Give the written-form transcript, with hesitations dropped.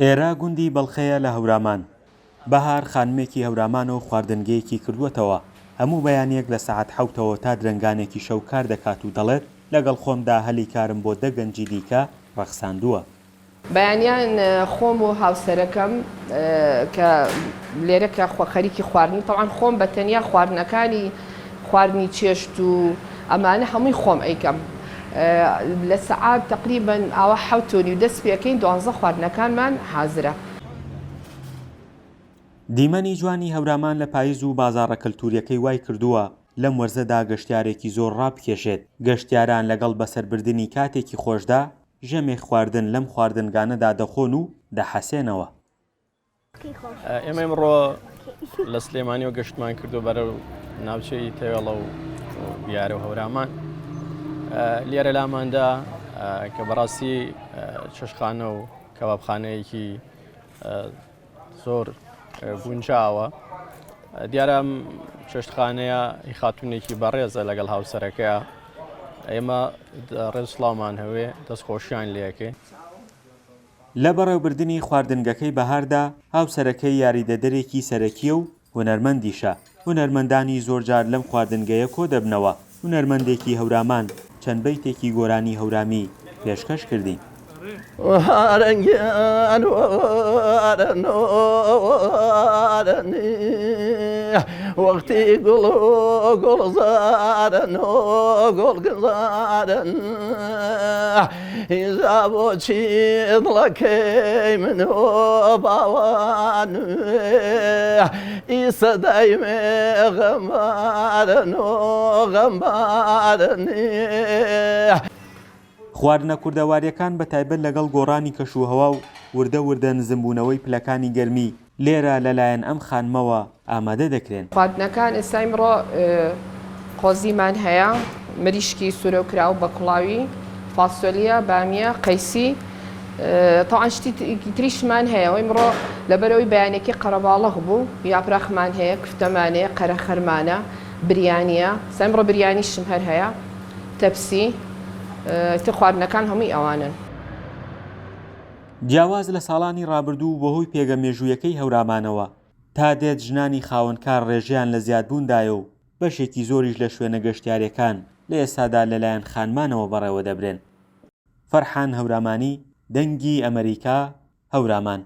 ئێرە گوندی بەڵخەیە لە هەورامان. بەهار خانمێکی هەورامانە و خواردنگەیەکی کردووەتەوە. هەموو بەیانیەک لە سەعات 7ەوە تا درەنگانێکی شەو کار دەکات و دەڵێت لەگەڵ خۆمدا هەلی کارم بۆ 10 گەنجی دیکە ڕەخساندووە. بەیانیان خۆم و هاوسەرەکەم کە لێرەکە خەریکی خواردنی تەوان خۆم بە تەنیا خواردنەکانی خواردنی چێشت و ئەمانە هەمووی خۆم ئەیکەم. لە سەعات تقریباً ئاوە 7 دەست پێکەین 12 خواردنەکانمان حازرە. دیمەنی جوانی هەورامان لە پاییز و بازاڕە کەلتوریەکەی وای کردووە لەم وەرزەدا گەشتیارێکی زۆر ڕابکێشێت. گەشتیاران لەگەڵ بەسەربردنی کاتێکی خۆشدا ژەمێک خواردن لەم خواردنگانەدا دەخۆن و دەحەسێنەوە. ئێمە ئەمڕۆ لە سلێمانی و گەشتمان کردو بەرەو ناوچەی تەوێڵە و دیارە و هەورامان. لێرە لاماندا کە بەڕاستی چێشتخانە و کەبابخانەیەکی زۆر گونجاوە. دیارە چێشتخانەیە هی خاتونێکی بەڕێزە لەگەڵ هاوسەرەکەیە. ئێمە ڕێز سڵاومان هەوێ دەستخۆشیان لێەکەی. لە بەڕێوەبردننی خواردنگەکەی بەهاردا هاوسەرەکەی یاریدەدەرێکی سەرەکیە و هونەرمەندیشە. هونەرمەندانی زۆرجار لەم خواردنگەیە کۆ دەبنەوە. هونەرمەندێکی هەورامان چەند بەیتێکی گۆرانی هەورامی پێشکەش کردین. وەختی گوڵزارن و گوڵگزارن ئیزا بۆچی دڵەکەی من و باوان ئیسەدای مێ غەمبارن و غەمبارن. خواردنە کوردەواریەکان بە تایبەت لەگەڵ گۆڕانی کەشوهەوا و وردە وردە نزمبوونەوەی پلەکانی گەرمی لێرە لەلایەن ئەم خانمەوە ئامادە دەکرێن. خواردنەکان ئێستا ئیمڕۆ قۆزیمان هەیە، مریشکی سورە و کراو بە کوڵاوی، فاسۆلیە، بامیە، قەیسی، تەوان شتی تریشمان هەیە. ئیمڕۆ لەبەرەوەی بەیانێکی قەرەباڵغ بوو، یاپراخمان هەیە، کوفتەمانەیە، قەرەخەرمانە، بریانیە. ئیمڕۆ بریانیشم هەر هەیە، تەپسی، خواردنەکان هەمووی ئەوانن. جیاواز لە ساڵانی ڕابردوو بەهۆی پێگەمێژوویەکەی هەورامانەوە تا دێت ژنانی خاوەنکار ڕێژیان لە زیادبووندایە و بەشێکی زۆریش لە شوێنە گەشتیارەکان لە ئێستادا لەلایەن خانمانەوە بەڕێوە دەبرێن. فەرحان هەورامانی، دەنگی ئەمریکا، هەورامان.